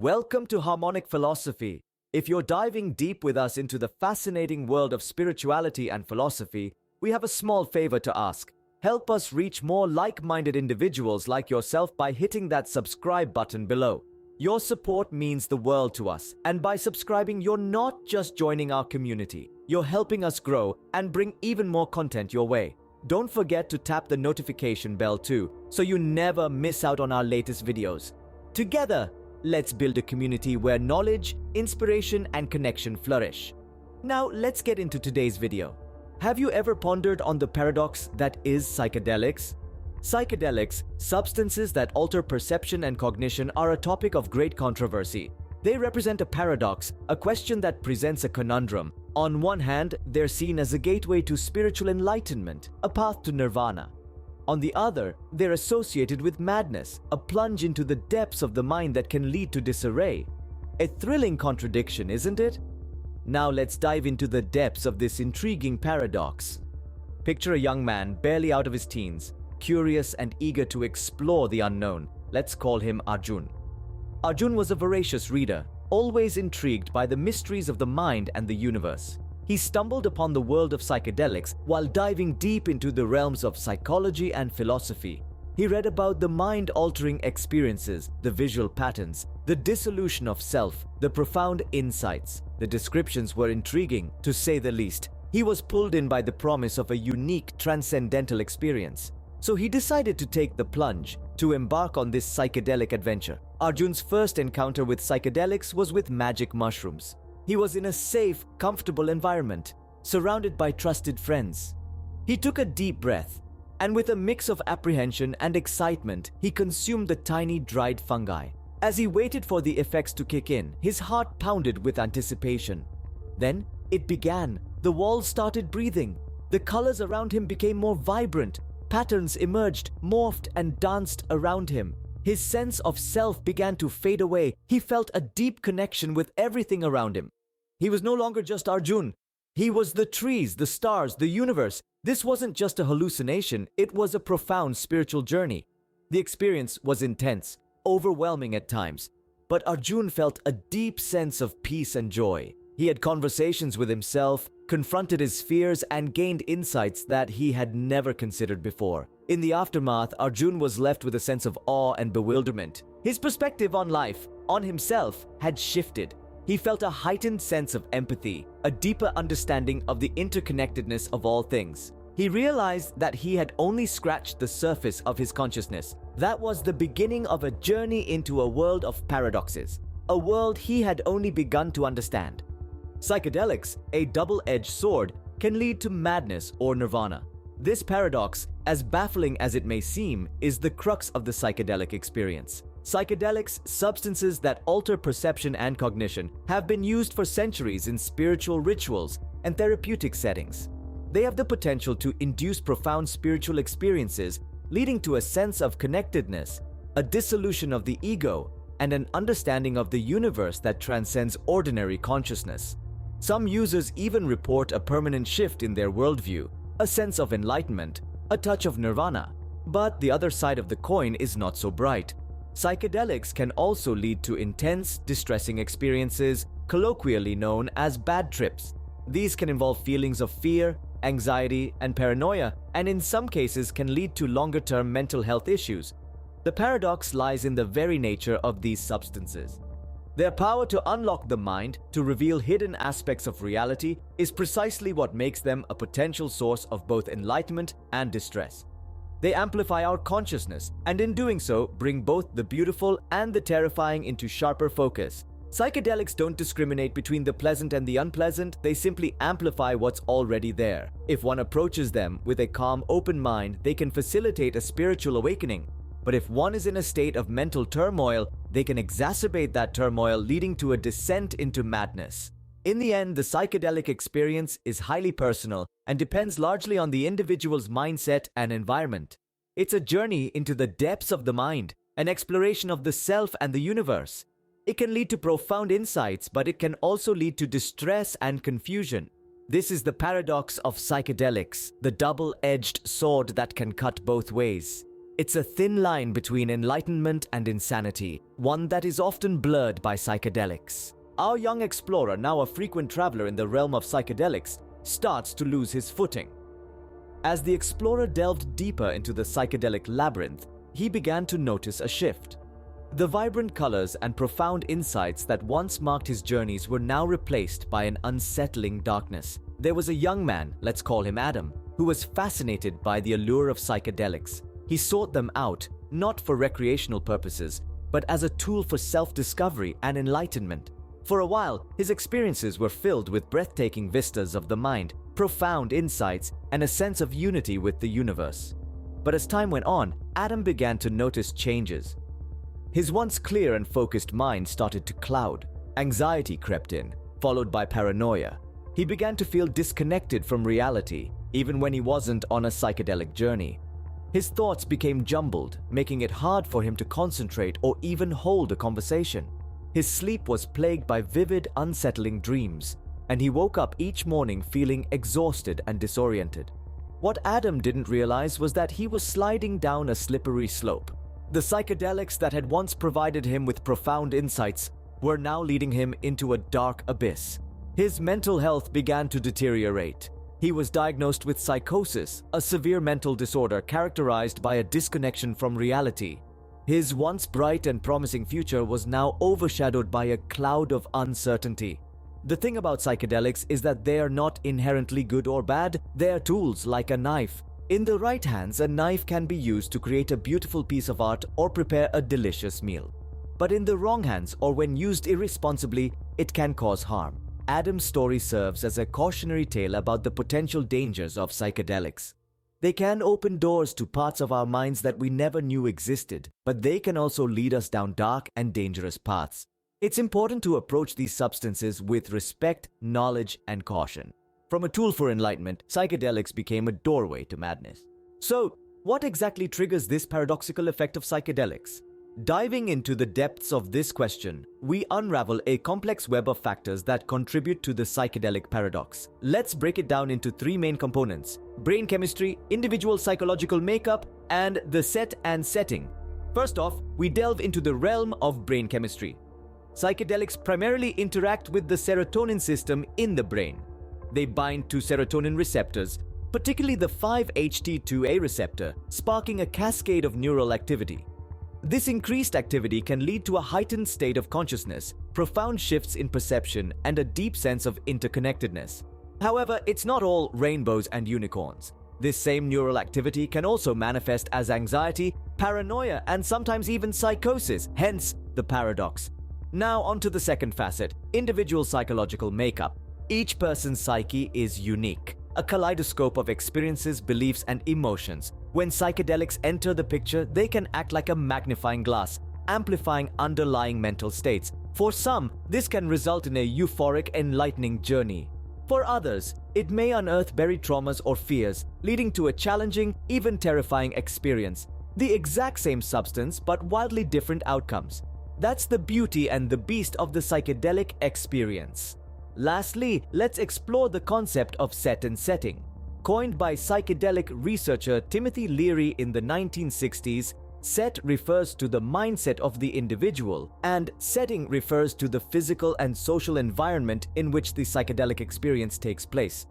Welcome to Harmonic Philosophy. If you're diving deep with us into the fascinating world of spirituality and philosophy, we have a small favor to ask. Help us reach more like-minded individuals like yourself by hitting that subscribe button below. Your support means the world to us, and by subscribing, you're not just joining our community, you're helping us grow and bring even more content your way. Don't forget to tap the notification bell too, so you never miss out on our latest videos. Together, let's build a community where knowledge, inspiration, and connection flourish. Now, let's get into today's video. Have you ever pondered on the paradox that is psychedelics? Psychedelics, substances that alter perception and cognition, are a topic of great controversy. They represent a paradox, a question that presents a conundrum. On one hand, they're seen as a gateway to spiritual enlightenment, a path to nirvana. On the other, they're associated with madness, a plunge into the depths of the mind that can lead to disarray. A thrilling contradiction, isn't it? Now let's dive into the depths of this intriguing paradox. Picture a young man barely out of his teens, curious and eager to explore the unknown. Let's call him Arjun. Arjun was a voracious reader, always intrigued by the mysteries of the mind and the universe. He stumbled upon the world of psychedelics while diving deep into the realms of psychology and philosophy. He read about the mind-altering experiences, the visual patterns, the dissolution of self, the profound insights. The descriptions were intriguing, to say the least. He was pulled in by the promise of a unique, transcendental experience. So he decided to take the plunge, to embark on this psychedelic adventure. Arjun's first encounter with psychedelics was with magic mushrooms. He was in a safe, comfortable environment, surrounded by trusted friends. He took a deep breath, and with a mix of apprehension and excitement, he consumed the tiny dried fungi. As he waited for the effects to kick in, his heart pounded with anticipation. Then it began. The walls started breathing. The colors around him became more vibrant. Patterns emerged, morphed, and danced around him. His sense of self began to fade away. He felt a deep connection with everything around him. He was no longer just Arjun. He was the trees, the stars, the universe. This wasn't just a hallucination, it was a profound spiritual journey. The experience was intense, overwhelming at times, but Arjun felt a deep sense of peace and joy. He had conversations with himself, confronted his fears, and gained insights that he had never considered before. In the aftermath, Arjun was left with a sense of awe and bewilderment. His perspective on life, on himself, had shifted. He felt a heightened sense of empathy, a deeper understanding of the interconnectedness of all things. He realized that he had only scratched the surface of his consciousness. That was the beginning of a journey into a world of paradoxes, a world he had only begun to understand. Psychedelics, a double-edged sword, can lead to madness or nirvana. This paradox, as baffling as it may seem, is the crux of the psychedelic experience. Psychedelics, substances that alter perception and cognition, have been used for centuries in spiritual rituals and therapeutic settings. They have the potential to induce profound spiritual experiences, leading to a sense of connectedness, a dissolution of the ego, and an understanding of the universe that transcends ordinary consciousness. Some users even report a permanent shift in their worldview, a sense of enlightenment, a touch of nirvana. But the other side of the coin is not so bright. Psychedelics can also lead to intense, distressing experiences, colloquially known as bad trips. These can involve feelings of fear, anxiety, and paranoia, and in some cases can lead to longer-term mental health issues. The paradox lies in the very nature of these substances. Their power to unlock the mind, to reveal hidden aspects of reality, is precisely what makes them a potential source of both enlightenment and distress. They amplify our consciousness, and in doing so, bring both the beautiful and the terrifying into sharper focus. Psychedelics don't discriminate between the pleasant and the unpleasant, they simply amplify what's already there. If one approaches them with a calm, open mind, they can facilitate a spiritual awakening. But if one is in a state of mental turmoil, they can exacerbate that turmoil, leading to a descent into madness. In the end, the psychedelic experience is highly personal and depends largely on the individual's mindset and environment. It's a journey into the depths of the mind, an exploration of the self and the universe. It can lead to profound insights, but it can also lead to distress and confusion. This is the paradox of psychedelics, the double-edged sword that can cut both ways. It's a thin line between enlightenment and insanity, one that is often blurred by psychedelics. Our young explorer, now a frequent traveler in the realm of psychedelics, starts to lose his footing. As the explorer delved deeper into the psychedelic labyrinth, he began to notice a shift. The vibrant colors and profound insights that once marked his journeys were now replaced by an unsettling darkness. There was a young man, let's call him Adam, who was fascinated by the allure of psychedelics. He sought them out, not for recreational purposes, but as a tool for self-discovery and enlightenment. For a while, his experiences were filled with breathtaking vistas of the mind, profound insights, and a sense of unity with the universe. But as time went on, Adam began to notice changes. His once clear and focused mind started to cloud. Anxiety crept in, followed by paranoia. He began to feel disconnected from reality, even when he wasn't on a psychedelic journey. His thoughts became jumbled, making it hard for him to concentrate or even hold a conversation. His sleep was plagued by vivid, unsettling dreams, and he woke up each morning feeling exhausted and disoriented. What Adam didn't realize was that he was sliding down a slippery slope. The psychedelics that had once provided him with profound insights were now leading him into a dark abyss. His mental health began to deteriorate. He was diagnosed with psychosis, a severe mental disorder characterized by a disconnection from reality. His once bright and promising future was now overshadowed by a cloud of uncertainty. The thing about psychedelics is that they are not inherently good or bad, they are tools like a knife. In the right hands, a knife can be used to create a beautiful piece of art or prepare a delicious meal. But in the wrong hands, or when used irresponsibly, it can cause harm. Adam's story serves as a cautionary tale about the potential dangers of psychedelics. They can open doors to parts of our minds that we never knew existed, but they can also lead us down dark and dangerous paths. It's important to approach these substances with respect, knowledge, and caution. From a tool for enlightenment, psychedelics became a doorway to madness. So, what exactly triggers this paradoxical effect of psychedelics? Diving into the depths of this question, we unravel a complex web of factors that contribute to the psychedelic paradox. Let's break it down into three main components: brain chemistry, individual psychological makeup, and the set and setting. First off, we delve into the realm of brain chemistry. Psychedelics primarily interact with the serotonin system in the brain. They bind to serotonin receptors, particularly the 5-HT2A receptor, sparking a cascade of neural activity. This increased activity can lead to a heightened state of consciousness, profound shifts in perception, and a deep sense of interconnectedness. However, it's not all rainbows and unicorns. This same neural activity can also manifest as anxiety, paranoia, and sometimes even psychosis, hence the paradox. Now onto the second facet, individual psychological makeup. Each person's psyche is unique, a kaleidoscope of experiences, beliefs, and emotions. When psychedelics enter the picture, they can act like a magnifying glass, amplifying underlying mental states. For some, this can result in a euphoric, enlightening journey. For others, it may unearth buried traumas or fears, leading to a challenging, even terrifying experience. The exact same substance, but wildly different outcomes. That's the beauty and the beast of the psychedelic experience. Lastly, let's explore the concept of set and setting. Coined by psychedelic researcher Timothy Leary in the 1960s, set refers to the mindset of the individual, and setting refers to the physical and social environment in which the psychedelic experience takes place.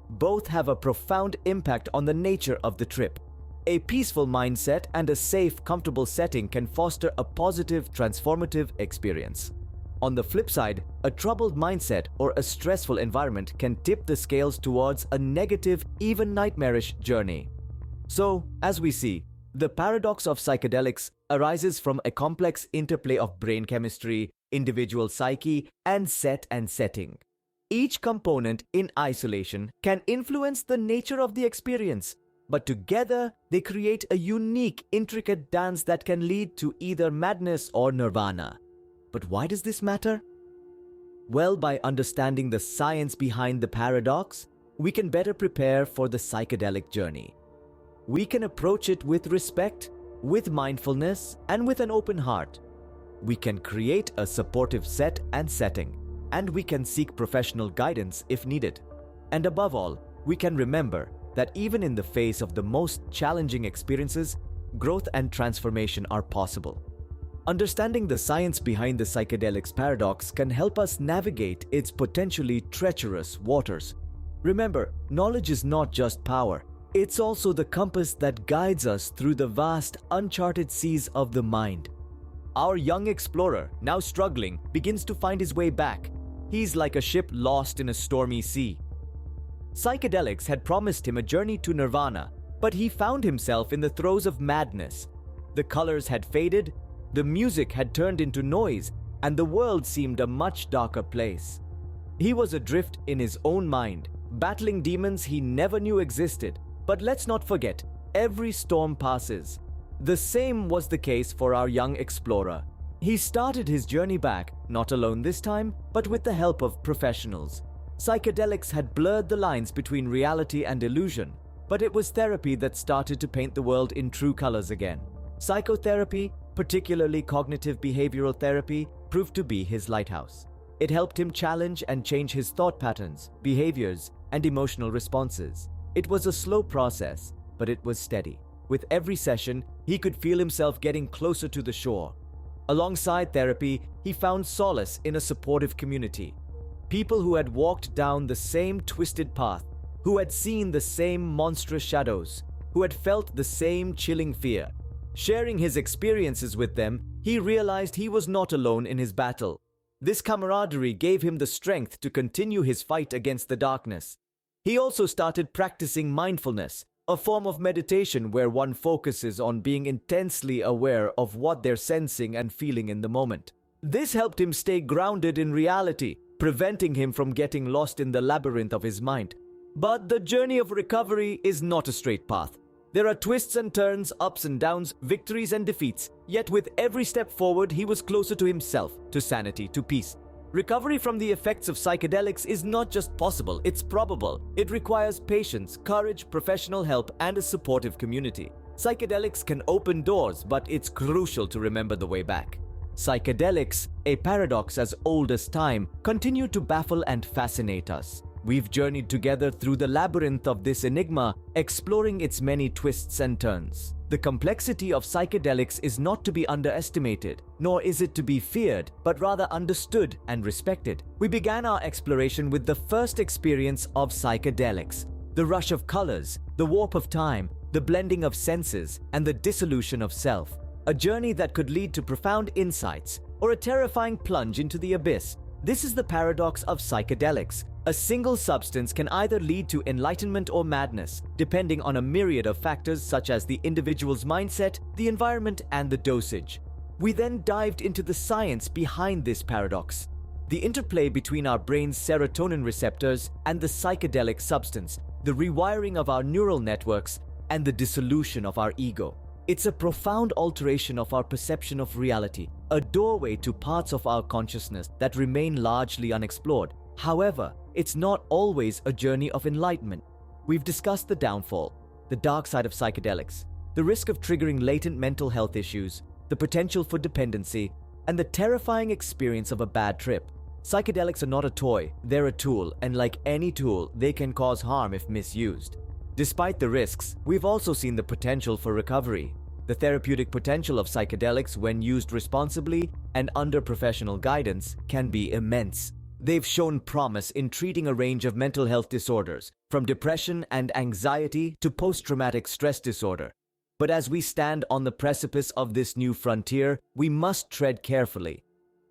Both have a profound impact on the nature of the trip. A peaceful mindset and a safe, comfortable setting can foster a positive, transformative experience. On the flip side, a troubled mindset or a stressful environment can tip the scales towards a negative, even nightmarish journey. So, as we see, the paradox of psychedelics arises from a complex interplay of brain chemistry, individual psyche, and set and setting. Each component in isolation can influence the nature of the experience, but together they create a unique, intricate dance that can lead to either madness or nirvana. But why does this matter? Well, by understanding the science behind the paradox, we can better prepare for the psychedelic journey. We can approach it with respect, with mindfulness, and with an open heart. We can create a supportive set and setting, and we can seek professional guidance if needed. And above all, we can remember that even in the face of the most challenging experiences, growth and transformation are possible. Understanding the science behind the psychedelics paradox can help us navigate its potentially treacherous waters. Remember, knowledge is not just power, it's also the compass that guides us through the vast, uncharted seas of the mind. Our young explorer, now struggling, begins to find his way back. He's like a ship lost in a stormy sea. Psychedelics had promised him a journey to nirvana, but he found himself in the throes of madness. The colors had faded, the music had turned into noise, and the world seemed a much darker place. He was adrift in his own mind, battling demons he never knew existed. But let's not forget, every storm passes. The same was the case for our young explorer. He started his journey back, not alone this time, but with the help of professionals. Psychedelics had blurred the lines between reality and illusion, but it was therapy that started to paint the world in true colors again. Psychotherapy, particularly cognitive behavioral therapy, proved to be his lighthouse. It helped him challenge and change his thought patterns, behaviors, and emotional responses. It was a slow process, but it was steady. With every session, he could feel himself getting closer to the shore. Alongside therapy, he found solace in a supportive community. People who had walked down the same twisted path, who had seen the same monstrous shadows, who had felt the same chilling fear. Sharing his experiences with them, he realized he was not alone in his battle. This camaraderie gave him the strength to continue his fight against the darkness. He also started practicing mindfulness, a form of meditation where one focuses on being intensely aware of what they're sensing and feeling in the moment. This helped him stay grounded in reality, preventing him from getting lost in the labyrinth of his mind. But the journey of recovery is not a straight path. There are twists and turns, ups and downs, victories and defeats, yet with every step forward he was closer to himself, to sanity, to peace. Recovery from the effects of psychedelics is not just possible, it's probable. It requires patience, courage, professional help, and a supportive community. Psychedelics can open doors, but it's crucial to remember the way back. Psychedelics, a paradox as old as time, continue to baffle and fascinate us. We've journeyed together through the labyrinth of this enigma, exploring its many twists and turns. The complexity of psychedelics is not to be underestimated, nor is it to be feared, but rather understood and respected. We began our exploration with the first experience of psychedelics, the rush of colors, the warp of time, the blending of senses, and the dissolution of self. A journey that could lead to profound insights, or a terrifying plunge into the abyss. This is the paradox of psychedelics. A single substance can either lead to enlightenment or madness, depending on a myriad of factors such as the individual's mindset, the environment, and the dosage. We then dived into the science behind this paradox, the interplay between our brain's serotonin receptors and the psychedelic substance, the rewiring of our neural networks, and the dissolution of our ego. It's a profound alteration of our perception of reality, a doorway to parts of our consciousness that remain largely unexplored. However, it's not always a journey of enlightenment. We've discussed the downfall, the dark side of psychedelics, the risk of triggering latent mental health issues, the potential for dependency, and the terrifying experience of a bad trip. Psychedelics are not a toy, they're a tool, and like any tool, they can cause harm if misused. Despite the risks, we've also seen the potential for recovery. The therapeutic potential of psychedelics when used responsibly and under professional guidance can be immense. They've shown promise in treating a range of mental health disorders, from depression and anxiety to post-traumatic stress disorder. But as we stand on the precipice of this new frontier, we must tread carefully.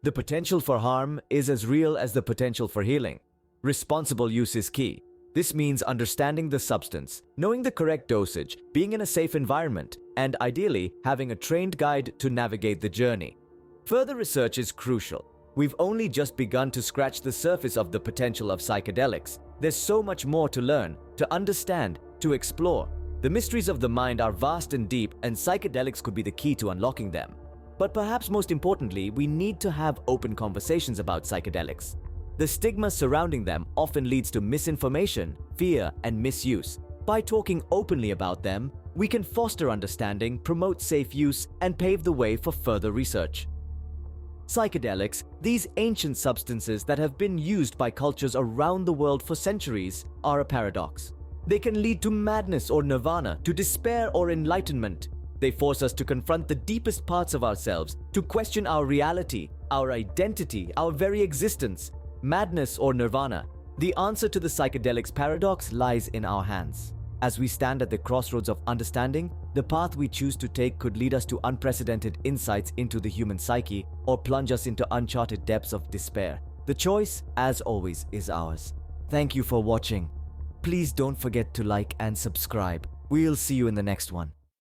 The potential for harm is as real as the potential for healing. Responsible use is key. This means understanding the substance, knowing the correct dosage, being in a safe environment, and ideally having a trained guide to navigate the journey. Further research is crucial. We've only just begun to scratch the surface of the potential of psychedelics. There's so much more to learn, to understand, to explore. The mysteries of the mind are vast and deep, and psychedelics could be the key to unlocking them. But perhaps most importantly, we need to have open conversations about psychedelics. The stigma surrounding them often leads to misinformation, fear, and misuse. By talking openly about them, we can foster understanding, promote safe use, and pave the way for further research. Psychedelics, these ancient substances that have been used by cultures around the world for centuries, are a paradox. They can lead to madness or nirvana, to despair or enlightenment. They force us to confront the deepest parts of ourselves, to question our reality, our identity, our very existence. Madness or nirvana? The answer to the psychedelics paradox lies in our hands. As we stand at the crossroads of understanding, the path we choose to take could lead us to unprecedented insights into the human psyche or plunge us into uncharted depths of despair. The choice, as always, is ours. Thank you for watching. Please don't forget to like and subscribe. We'll see you in the next one.